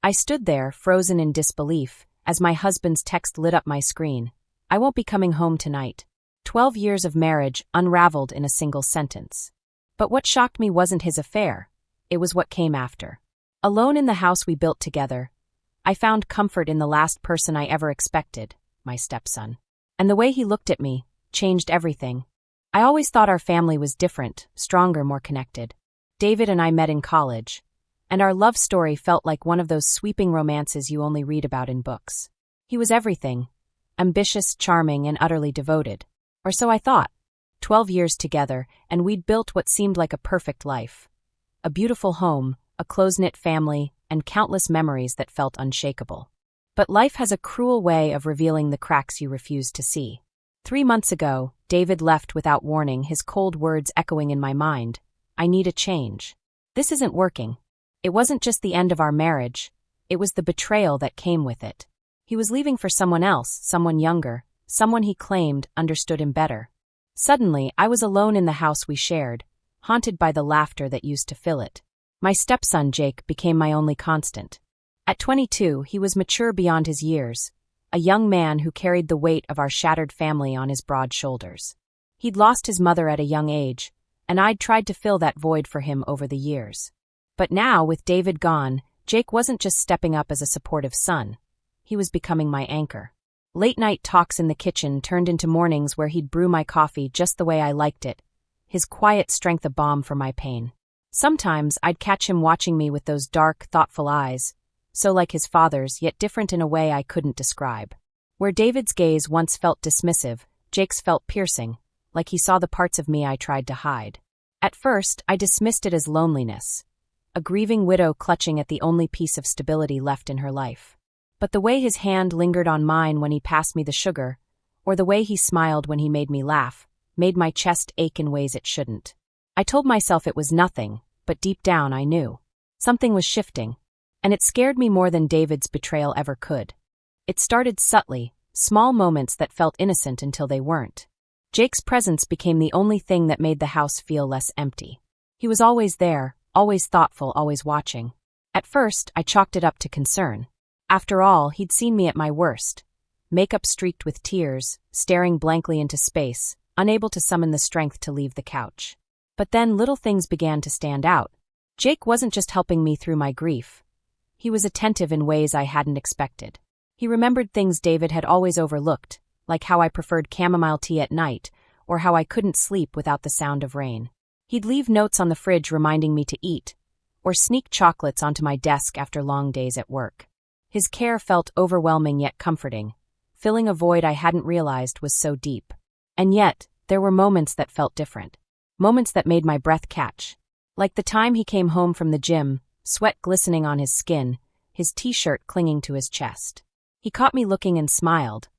I stood there, frozen in disbelief, as my husband's text lit up my screen. "I won't be coming home tonight." 12 years of marriage unraveled in a single sentence. But what shocked me wasn't his affair. It was what came after. Alone in the house we built together, I found comfort in the last person I ever expected, my stepson. And the way he looked at me changed everything. I always thought our family was different, stronger, more connected. David and I met in college, and our love story felt like one of those sweeping romances you only read about in books. He was everything: ambitious, charming, and utterly devoted. Or so I thought. 12 years together, and we'd built what seemed like a perfect life. A beautiful home, a close-knit family, and countless memories that felt unshakable. But life has a cruel way of revealing the cracks you refuse to see. 3 months ago, David left without warning, his cold words echoing in my mind. "I need a change. This isn't working." It wasn't just the end of our marriage, it was the betrayal that came with it. He was leaving for someone else, someone younger, someone he claimed understood him better. Suddenly, I was alone in the house we shared, haunted by the laughter that used to fill it. My stepson, Jake, became my only constant. At 22, he was mature beyond his years, a young man who carried the weight of our shattered family on his broad shoulders. He'd lost his mother at a young age, and I'd tried to fill that void for him over the years. But now, with David gone, Jake wasn't just stepping up as a supportive son. He was becoming my anchor. Late-night talks in the kitchen turned into mornings where he'd brew my coffee just the way I liked it, his quiet strength a balm for my pain. Sometimes I'd catch him watching me with those dark, thoughtful eyes, so like his father's, yet different in a way I couldn't describe. Where David's gaze once felt dismissive, Jake's felt piercing, like he saw the parts of me I tried to hide. At first, I dismissed it as loneliness, a grieving widow clutching at the only piece of stability left in her life. But the way his hand lingered on mine when he passed me the sugar, or the way he smiled when he made me laugh, made my chest ache in ways it shouldn't. I told myself it was nothing, but deep down I knew. Something was shifting, and it scared me more than David's betrayal ever could. It started subtly, small moments that felt innocent until they weren't. Jake's presence became the only thing that made the house feel less empty. He was always there, always thoughtful, always watching. At first, I chalked it up to concern. After all, he'd seen me at my worst. Makeup streaked with tears, staring blankly into space, unable to summon the strength to leave the couch. But then little things began to stand out. Jake wasn't just helping me through my grief. He was attentive in ways I hadn't expected. He remembered things David had always overlooked, like how I preferred chamomile tea at night, or how I couldn't sleep without the sound of rain. He'd leave notes on the fridge reminding me to eat, or sneak chocolates onto my desk after long days at work. His care felt overwhelming yet comforting, filling a void I hadn't realized was so deep. And yet, there were moments that felt different. Moments that made my breath catch. Like the time he came home from the gym, sweat glistening on his skin, his t-shirt clinging to his chest. He caught me looking and smiled,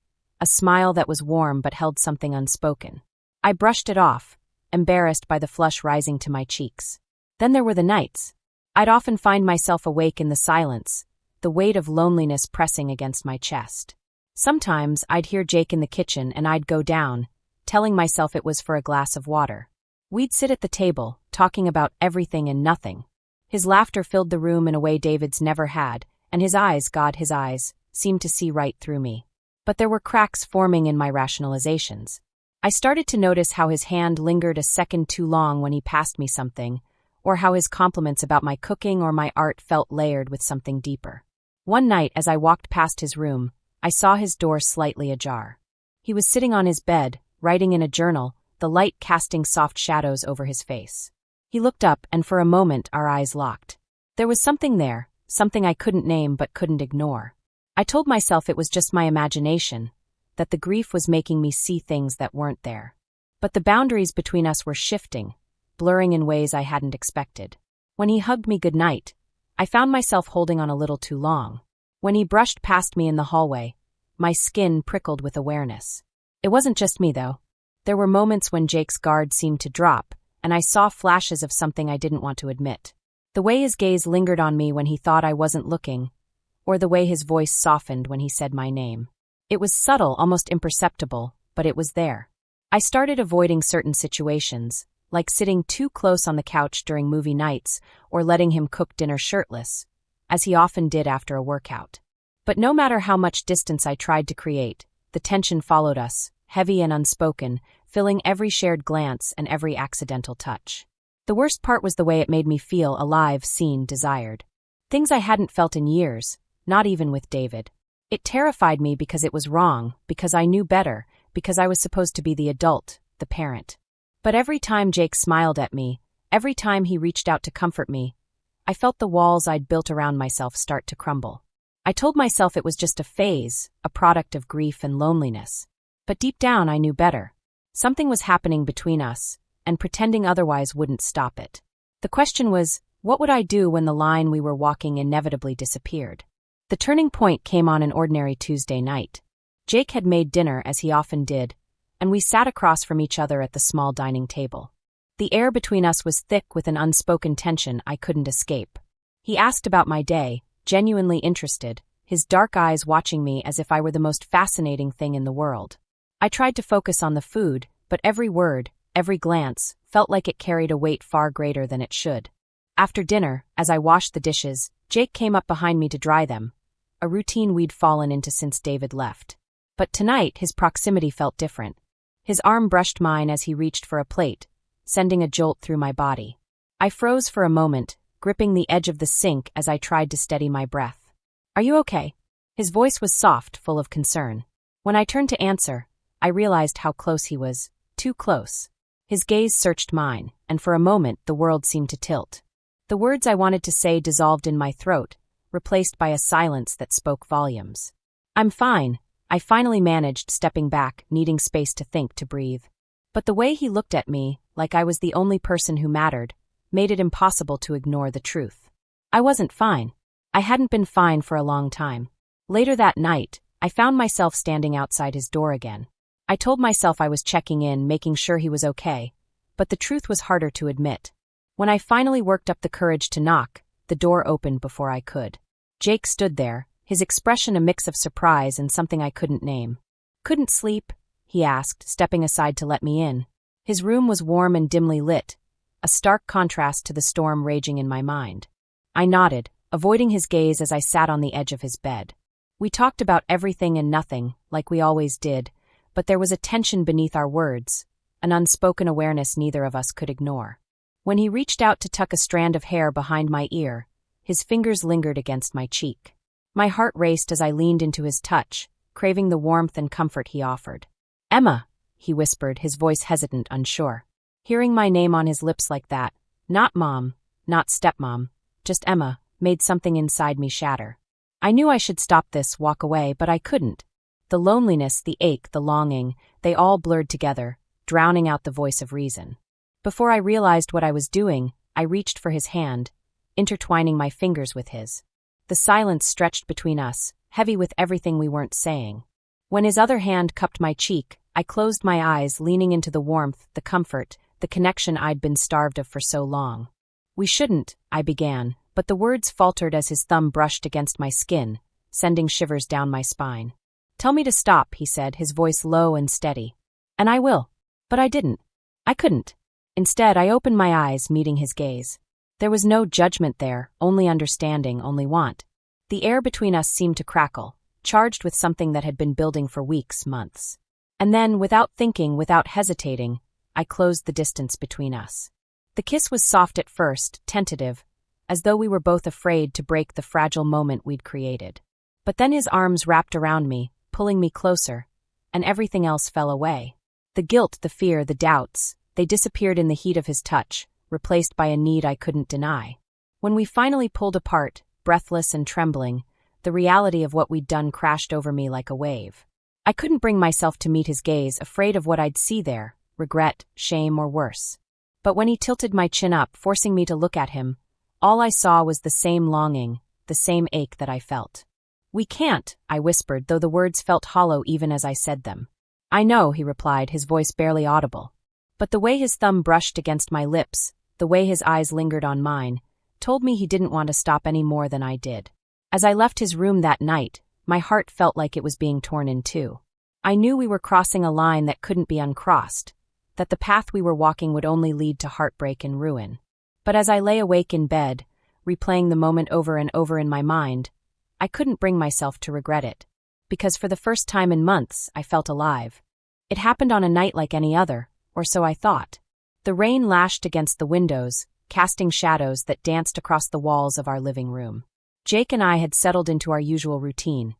a smile that was warm but held something unspoken. I brushed it off, embarrassed by the flush rising to my cheeks. Then there were the nights. I'd often find myself awake in the silence, the weight of loneliness pressing against my chest. Sometimes I'd hear Jake in the kitchen and I'd go down, telling myself it was for a glass of water. We'd sit at the table, talking about everything and nothing. His laughter filled the room in a way David's never had, and his eyes, God, his eyes, seemed to see right through me. But there were cracks forming in my rationalizations. I started to notice how his hand lingered a second too long when he passed me something, or how his compliments about my cooking or my art felt layered with something deeper. One night, as I walked past his room, I saw his door slightly ajar. He was sitting on his bed, writing in a journal, the light casting soft shadows over his face. He looked up, and for a moment our eyes locked. There was something there, something I couldn't name but couldn't ignore. I told myself it was just my imagination, that the grief was making me see things that weren't there. But the boundaries between us were shifting, blurring in ways I hadn't expected. When he hugged me goodnight, I found myself holding on a little too long. When he brushed past me in the hallway, my skin prickled with awareness. It wasn't just me, though. There were moments when Jake's guard seemed to drop, and I saw flashes of something I didn't want to admit. The way his gaze lingered on me when he thought I wasn't looking, or the way his voice softened when he said my name. It was subtle, almost imperceptible, but it was there. I started avoiding certain situations, like sitting too close on the couch during movie nights or letting him cook dinner shirtless, as he often did after a workout. But no matter how much distance I tried to create, the tension followed us, heavy and unspoken, filling every shared glance and every accidental touch. The worst part was the way it made me feel alive, seen, desired. Things I hadn't felt in years, not even with David. It terrified me because it was wrong, because I knew better, because I was supposed to be the adult, the parent. But every time Jake smiled at me, every time he reached out to comfort me, I felt the walls I'd built around myself start to crumble. I told myself it was just a phase, a product of grief and loneliness. But deep down I knew better. Something was happening between us, and pretending otherwise wouldn't stop it. The question was, what would I do when the line we were walking inevitably disappeared? The turning point came on an ordinary Tuesday night. Jake had made dinner as he often did, and we sat across from each other at the small dining table. The air between us was thick with an unspoken tension I couldn't escape. He asked about my day, genuinely interested, his dark eyes watching me as if I were the most fascinating thing in the world. I tried to focus on the food, but every word, every glance, felt like it carried a weight far greater than it should. After dinner, as I washed the dishes, Jake came up behind me to dry them, a routine we'd fallen into since David left. But tonight his proximity felt different. His arm brushed mine as he reached for a plate, sending a jolt through my body. I froze for a moment, gripping the edge of the sink as I tried to steady my breath. "Are you okay?" His voice was soft, full of concern. When I turned to answer, I realized how close he was. Too close. His gaze searched mine, and for a moment the world seemed to tilt. The words I wanted to say dissolved in my throat, replaced by a silence that spoke volumes. "I'm fine," I finally managed, stepping back, needing space to think, to breathe. But the way he looked at me, like I was the only person who mattered, made it impossible to ignore the truth. I wasn't fine. I hadn't been fine for a long time. Later that night, I found myself standing outside his door again. I told myself I was checking in, making sure he was okay, but the truth was harder to admit. When I finally worked up the courage to knock, the door opened before I could. Jake stood there, his expression a mix of surprise and something I couldn't name. "Couldn't sleep?" he asked, stepping aside to let me in. His room was warm and dimly lit, a stark contrast to the storm raging in my mind. I nodded, avoiding his gaze as I sat on the edge of his bed. We talked about everything and nothing, like we always did, but there was a tension beneath our words, an unspoken awareness neither of us could ignore. When he reached out to tuck a strand of hair behind my ear, his fingers lingered against my cheek. My heart raced as I leaned into his touch, craving the warmth and comfort he offered. "Emma," he whispered, his voice hesitant, unsure. Hearing my name on his lips like that, not Mom, not Stepmom, just Emma, made something inside me shatter. I knew I should stop this, walk away, but I couldn't. The loneliness, the ache, the longing, they all blurred together, drowning out the voice of reason. Before I realized what I was doing, I reached for his hand, intertwining my fingers with his. The silence stretched between us, heavy with everything we weren't saying. When his other hand cupped my cheek, I closed my eyes, leaning into the warmth, the comfort, the connection I'd been starved of for so long. "We shouldn't," I began, but the words faltered as his thumb brushed against my skin, sending shivers down my spine. "Tell me to stop," he said, his voice low and steady. "And I will." But I didn't. I couldn't. Instead, I opened my eyes, meeting his gaze. There was no judgment there, only understanding, only want. The air between us seemed to crackle, charged with something that had been building for weeks, months. And then, without thinking, without hesitating, I closed the distance between us. The kiss was soft at first, tentative, as though we were both afraid to break the fragile moment we'd created. But then his arms wrapped around me, pulling me closer, and everything else fell away. The guilt, the fear, the doubts, they disappeared in the heat of his touch, replaced by a need I couldn't deny. When we finally pulled apart, breathless and trembling, the reality of what we'd done crashed over me like a wave. I couldn't bring myself to meet his gaze, afraid of what I'd see there, regret, shame, or worse. But when he tilted my chin up, forcing me to look at him, all I saw was the same longing, the same ache that I felt. "We can't," I whispered, though the words felt hollow even as I said them. "I know," he replied, his voice barely audible. But the way his thumb brushed against my lips, the way his eyes lingered on mine, told me he didn't want to stop any more than I did. As I left his room that night, my heart felt like it was being torn in two. I knew we were crossing a line that couldn't be uncrossed, that the path we were walking would only lead to heartbreak and ruin. But as I lay awake in bed, replaying the moment over and over in my mind. I couldn't bring myself to regret it. Because for the first time in months, I felt alive. It happened on a night like any other, or so I thought. The rain lashed against the windows, casting shadows that danced across the walls of our living room. Jake and I had settled into our usual routine.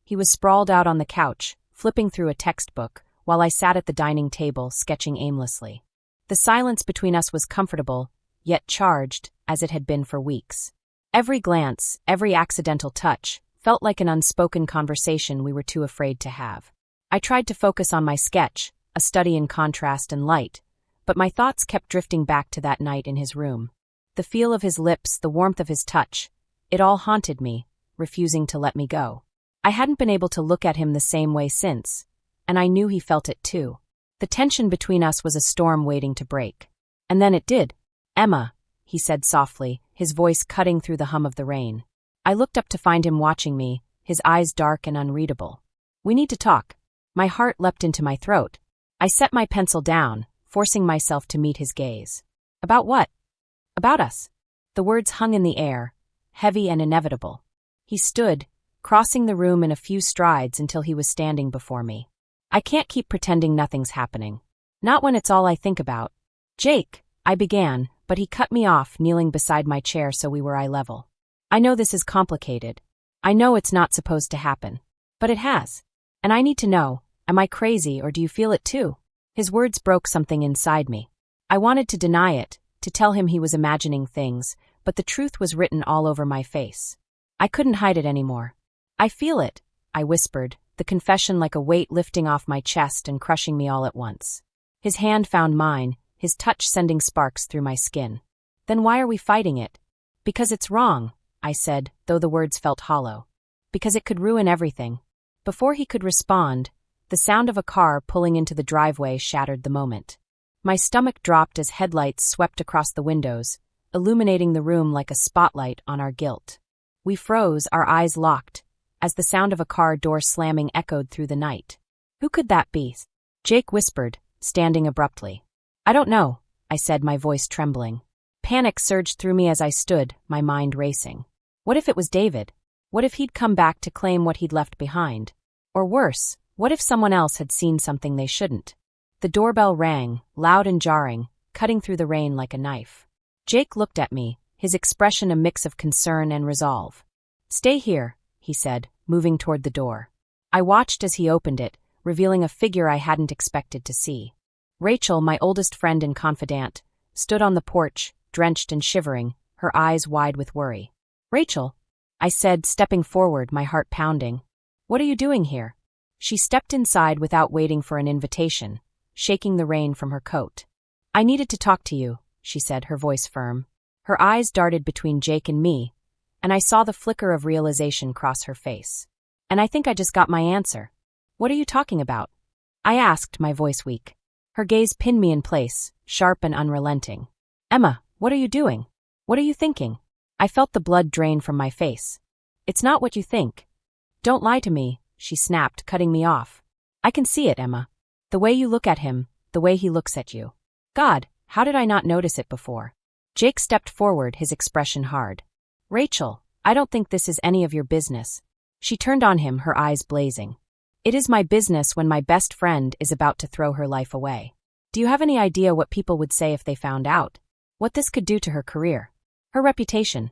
He was sprawled out on the couch, flipping through a textbook, while I sat at the dining table, sketching aimlessly. The silence between us was comfortable, yet charged, as it had been for weeks. Every glance, every accidental touch, felt like an unspoken conversation we were too afraid to have. I tried to focus on my sketch, a study in contrast and light, but my thoughts kept drifting back to that night in his room. The feel of his lips, the warmth of his touch, it all haunted me, refusing to let me go. I hadn't been able to look at him the same way since, and I knew he felt it too. The tension between us was a storm waiting to break. And then it did. "Emma," he said softly, his voice cutting through the hum of the rain. I looked up to find him watching me, his eyes dark and unreadable. "We need to talk." My heart leapt into my throat. I set my pencil down, forcing myself to meet his gaze. "About what?" "About us." The words hung in the air, heavy and inevitable. He stood, crossing the room in a few strides until he was standing before me. "I can't keep pretending nothing's happening. Not when it's all I think about." "Jake," I began, but he cut me off, kneeling beside my chair so we were eye level. "I know this is complicated. I know it's not supposed to happen. But it has. And I need to know, am I crazy or do you feel it too?" His words broke something inside me. I wanted to deny it, to tell him he was imagining things, but the truth was written all over my face. I couldn't hide it anymore. "I feel it," I whispered, the confession like a weight lifting off my chest and crushing me all at once. His hand found mine, his touch sending sparks through my skin. "Then why are we fighting it?" "Because it's wrong," I said, though the words felt hollow. "Because it could ruin everything." Before he could respond, the sound of a car pulling into the driveway shattered the moment. My stomach dropped as headlights swept across the windows, illuminating the room like a spotlight on our guilt. We froze, our eyes locked, as the sound of a car door slamming echoed through the night. "Who could that be?" Jake whispered, standing abruptly. "I don't know," I said, my voice trembling. Panic surged through me as I stood, my mind racing. What if it was David? What if he'd come back to claim what he'd left behind? Or worse, what if someone else had seen something they shouldn't? The doorbell rang, loud and jarring, cutting through the rain like a knife. Jake looked at me, his expression a mix of concern and resolve. "Stay here," he said, moving toward the door. I watched as he opened it, revealing a figure I hadn't expected to see. Rachel, my oldest friend and confidant, stood on the porch, drenched and shivering, her eyes wide with worry. "Rachel," I said, stepping forward, my heart pounding. "What are you doing here?" She stepped inside without waiting for an invitation, shaking the rain from her coat. "I needed to talk to you," she said, her voice firm. Her eyes darted between Jake and me, and I saw the flicker of realization cross her face. "And I think I just got my answer." "What are you talking about?" I asked, my voice weak. Her gaze pinned me in place, sharp and unrelenting. "Emma, what are you doing? What are you thinking?" I felt the blood drain from my face. "It's not what you think." "Don't lie to me," she snapped, cutting me off. "I can see it, Emma. The way you look at him, the way he looks at you. God, how did I not notice it before?" Jake stepped forward, his expression hard. "Rachel, I don't think this is any of your business." She turned on him, her eyes blazing. "It is my business when my best friend is about to throw her life away. Do you have any idea what people would say if they found out? What this could do to her career? Her reputation?"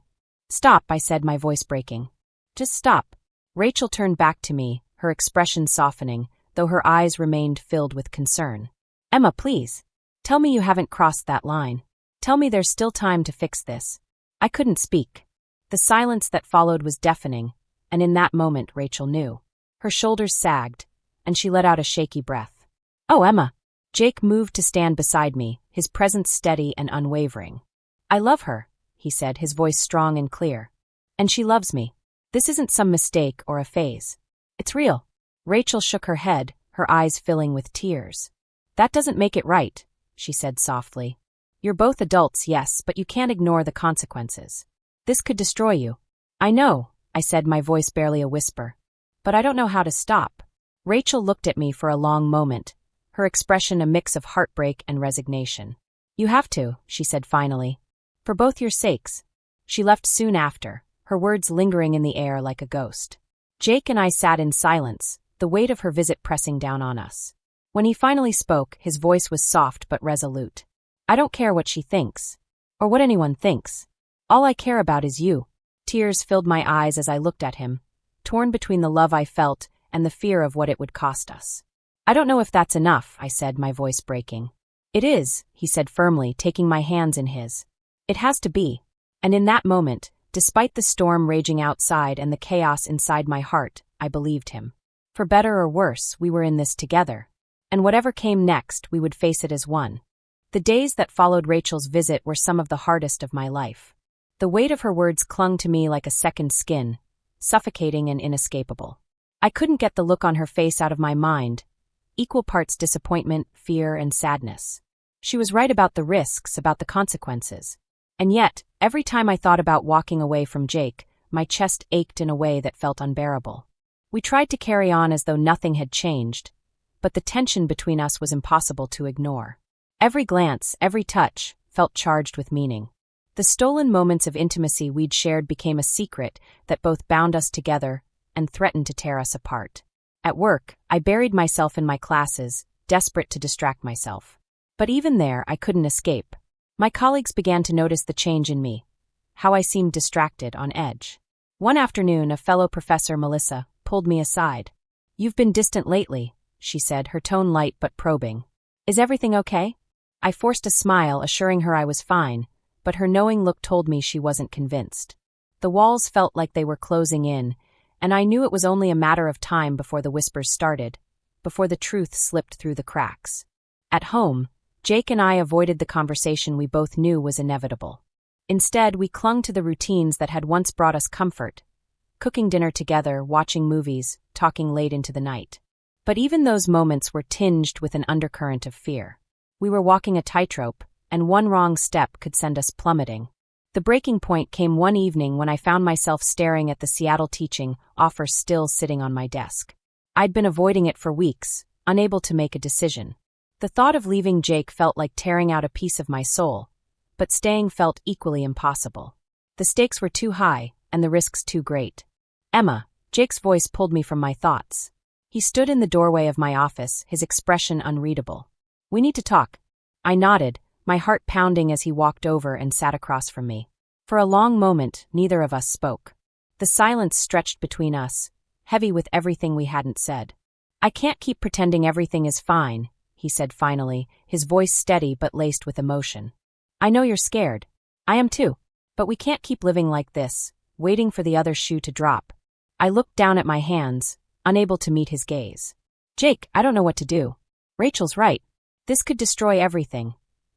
"Stop," I said, my voice breaking. "Just stop." Rachel turned back to me, her expression softening, though her eyes remained filled with concern. "Emma, please. Tell me you haven't crossed that line. Tell me there's still time to fix this." I couldn't speak. The silence that followed was deafening, and in that moment Rachel knew. Her shoulders sagged, and she let out a shaky breath. "Oh, Emma." Jake moved to stand beside me, his presence steady and unwavering. "I love her," he said, his voice strong and clear. "And she loves me. This isn't some mistake or a phase. It's real." Rachel shook her head, her eyes filling with tears. "That doesn't make it right," she said softly. "You're both adults, yes, but you can't ignore the consequences. This could destroy you." "I know," I said, my voice barely a whisper. "But I don't know how to stop." Rachel looked at me for a long moment, her expression a mix of heartbreak and resignation. "You have to," she said finally. "For both your sakes." She left soon after, her words lingering in the air like a ghost. Jake and I sat in silence, the weight of her visit pressing down on us. When he finally spoke, his voice was soft but resolute. I don't care what she thinks. Or what anyone thinks. All I care about is you. Tears filled my eyes as I looked at him, torn between the love I felt and the fear of what it would cost us. I don't know if that's enough, I said, my voice breaking. It is, he said firmly, taking my hands in his. It has to be. And in that moment, despite the storm raging outside and the chaos inside my heart, I believed him. For better or worse, we were in this together. And whatever came next, we would face it as one. The days that followed Rachel's visit were some of the hardest of my life. The weight of her words clung to me like a second skin, suffocating and inescapable. I couldn't get the look on her face out of my mind, equal parts disappointment, fear, and sadness. She was right about the risks, about the consequences. And yet, every time I thought about walking away from Jake, my chest ached in a way that felt unbearable. We tried to carry on as though nothing had changed, but the tension between us was impossible to ignore. Every glance, every touch, felt charged with meaning. The stolen moments of intimacy we'd shared became a secret that both bound us together and threatened to tear us apart. At work, I buried myself in my classes, desperate to distract myself. But even there, I couldn't escape. My colleagues began to notice the change in me, how I seemed distracted, on edge. One afternoon, a fellow professor, Melissa, pulled me aside. "You've been distant lately," she said, her tone light but probing. "Is everything okay?" I forced a smile, assuring her I was fine, but her knowing look told me she wasn't convinced. The walls felt like they were closing in, and I knew it was only a matter of time before the whispers started, before the truth slipped through the cracks. At home, Jake and I avoided the conversation we both knew was inevitable. Instead, we clung to the routines that had once brought us comfort, cooking dinner together, watching movies, talking late into the night. But even those moments were tinged with an undercurrent of fear. We were walking a tightrope, and one wrong step could send us plummeting. The breaking point came one evening when I found myself staring at the Seattle teaching offer still sitting on my desk. I'd been avoiding it for weeks, unable to make a decision. The thought of leaving Jake felt like tearing out a piece of my soul, but staying felt equally impossible. The stakes were too high, and the risks too great. "Emma," Jake's voice pulled me from my thoughts. He stood in the doorway of my office, his expression unreadable. "We need to talk." I nodded, my heart pounding as he walked over and sat across from me. For a long moment, neither of us spoke. The silence stretched between us, heavy with everything we hadn't said. "I can't keep pretending everything is fine," he said finally, his voice steady but laced with emotion. "I know you're scared. I am too. But we can't keep living like this, waiting for the other shoe to drop." I looked down at my hands, unable to meet his gaze. "Jake, I don't know what to do. Rachel's right. This could destroy everything.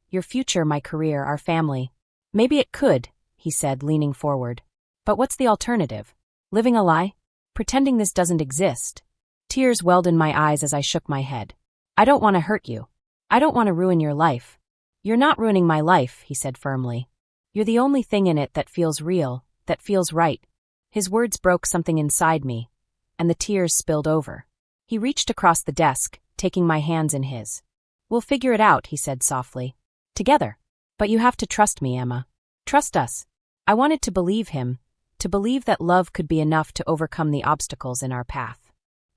Your future, my career, our family." "Maybe it could," he said, leaning forward. "But what's the alternative? Living a lie? Pretending this doesn't exist?" Tears welled in my eyes as I shook my head. "I don't want to hurt you. I don't want to ruin your life." "You're not ruining my life," he said firmly. "You're the only thing in it that feels real, that feels right." His words broke something inside me, and the tears spilled over. He reached across the desk, taking my hands in his. "We'll figure it out," he said softly. "Together. But you have to trust me, Emma. Trust us." I wanted to believe him, to believe that love could be enough to overcome the obstacles in our path.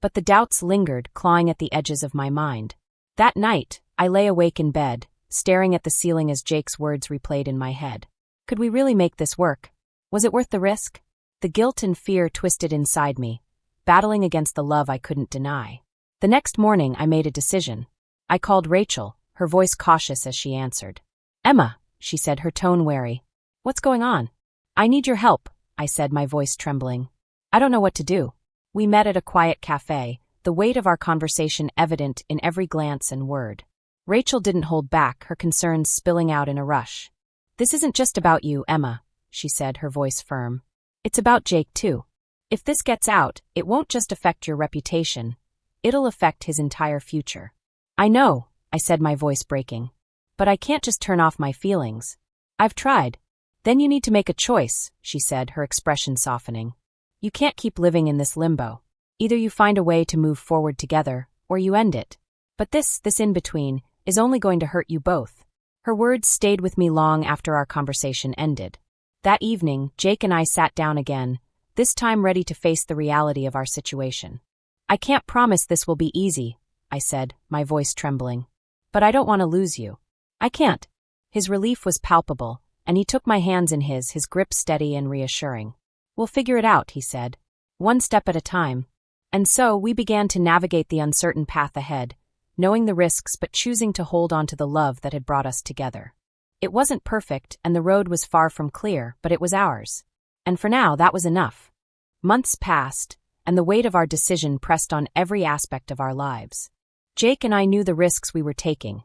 But the doubts lingered, clawing at the edges of my mind. That night, I lay awake in bed, staring at the ceiling as Jake's words replayed in my head. Could we really make this work? Was it worth the risk? The guilt and fear twisted inside me, battling against the love I couldn't deny. The next morning, I made a decision. I called Rachel, her voice cautious as she answered. "Emma," she said, her tone wary. "What's going on?" "I need your help," I said, my voice trembling. "I don't know what to do." We met at a quiet cafe, the weight of our conversation evident in every glance and word. Rachel didn't hold back, her concerns spilling out in a rush. "This isn't just about you, Emma," she said, her voice firm. "It's about Jake, too. If this gets out, it won't just affect your reputation. It'll affect his entire future." "I know," I said, my voice breaking. "But I can't just turn off my feelings. I've tried." "Then you need to make a choice," she said, her expression softening. "You can't keep living in this limbo. Either you find a way to move forward together, or you end it. But this in-between, is only going to hurt you both." Her words stayed with me long after our conversation ended. That evening, Jake and I sat down again, this time ready to face the reality of our situation. "I can't promise this will be easy," I said, my voice trembling. "But I don't want to lose you." "I can't." His relief was palpable, and he took my hands in his grip steady and reassuring. "We'll figure it out," he said. "One step at a time." And so we began to navigate the uncertain path ahead, knowing the risks but choosing to hold on to the love that had brought us together. It wasn't perfect, and the road was far from clear, but it was ours. And for now, that was enough. Months passed, and the weight of our decision pressed on every aspect of our lives. Jake and I knew the risks we were taking.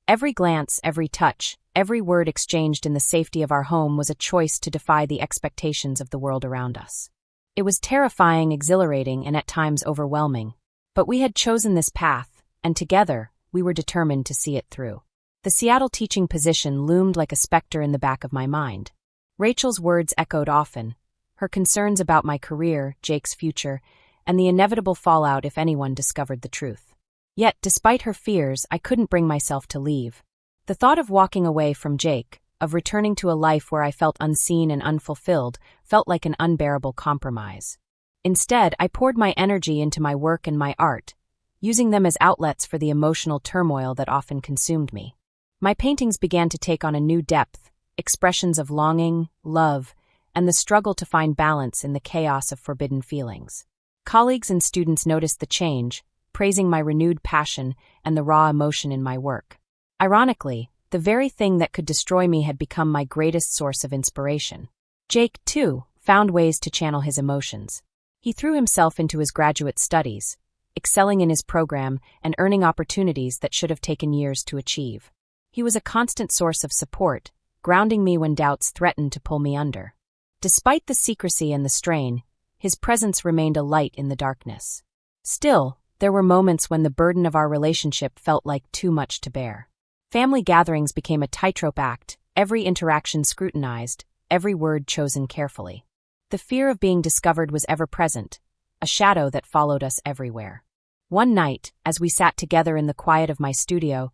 Every glance, every touch, every word exchanged in the safety of our home was a choice to defy the expectations of the world around us. It was terrifying, exhilarating, and at times overwhelming. But we had chosen this path, and together, we were determined to see it through. The Seattle teaching position loomed like a specter in the back of my mind. Rachel's words echoed often, her concerns about my career, Jake's future, and the inevitable fallout if anyone discovered the truth. Yet, despite her fears, I couldn't bring myself to leave. The thought of walking away from Jake, of returning to a life where I felt unseen and unfulfilled, felt like an unbearable compromise. Instead, I poured my energy into my work and my art, using them as outlets for the emotional turmoil that often consumed me. My paintings began to take on a new depth, expressions of longing, love, and the struggle to find balance in the chaos of forbidden feelings. Colleagues and students noticed the change, praising my renewed passion and the raw emotion in my work. Ironically, the very thing that could destroy me had become my greatest source of inspiration. Jake, too, found ways to channel his emotions. He threw himself into his graduate studies, excelling in his program and earning opportunities that should have taken years to achieve. He was a constant source of support, grounding me when doubts threatened to pull me under. Despite the secrecy and the strain, his presence remained a light in the darkness. Still, there were moments when the burden of our relationship felt like too much to bear. Family gatherings became a tightrope act, every interaction scrutinized, every word chosen carefully. The fear of being discovered was ever present, a shadow that followed us everywhere. One night, as we sat together in the quiet of my studio,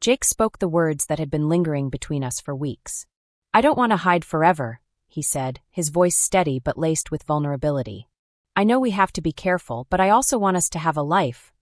Jake spoke the words that had been lingering between us for weeks. "I don't want to hide forever," he said, his voice steady but laced with vulnerability. "I know we have to be careful, but I also want us to have a life.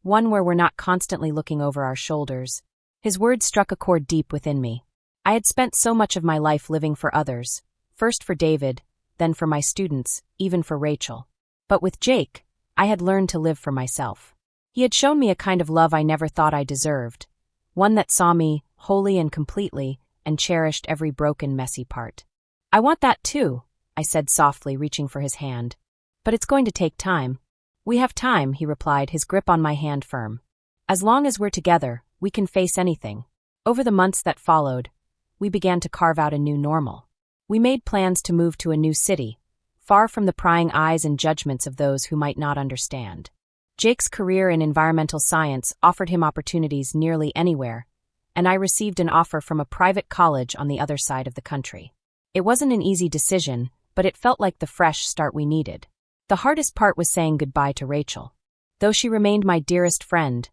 One where we're not constantly looking over our shoulders." His words struck a chord deep within me. I had spent so much of my life living for others, first for David, then for my students, even for Rachel. But with Jake, I had learned to live for myself. He had shown me a kind of love I never thought I deserved, one that saw me, wholly and completely, and cherished every broken, messy part. "I want that too," I said softly, reaching for his hand. "But it's going to take time." "We have time," he replied, his grip on my hand firm. "As long as we're together, we can face anything." Over the months that followed, we began to carve out a new normal. We made plans to move to a new city, far from the prying eyes and judgments of those who might not understand. Jake's career in environmental science offered him opportunities nearly anywhere, and I received an offer from a private college on the other side of the country. It wasn't an easy decision, but it felt like the fresh start we needed. The hardest part was saying goodbye to Rachel. Though she remained my dearest friend,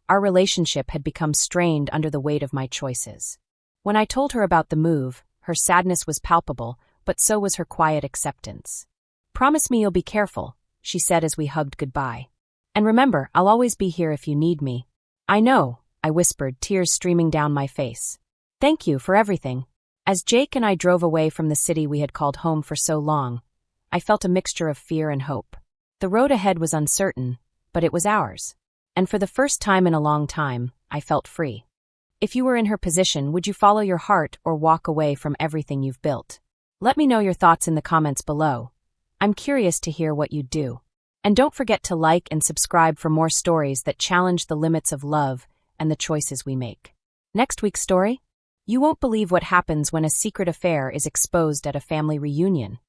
our relationship had become strained under the weight of my choices. When I told her about the move, her sadness was palpable, but so was her quiet acceptance. "Promise me you'll be careful," she said as we hugged goodbye. "And remember, I'll always be here if you need me." "I know," I whispered, tears streaming down my face. "Thank you for everything." As Jake and I drove away from the city we had called home for so long, I felt a mixture of fear and hope. The road ahead was uncertain, but it was ours. And for the first time in a long time, I felt free. If you were in her position, would you follow your heart or walk away from everything you've built? Let me know your thoughts in the comments below. I'm curious to hear what you'd do. And don't forget to like and subscribe for more stories that challenge the limits of love and the choices we make. Next week's story? You won't believe what happens when a secret affair is exposed at a family reunion.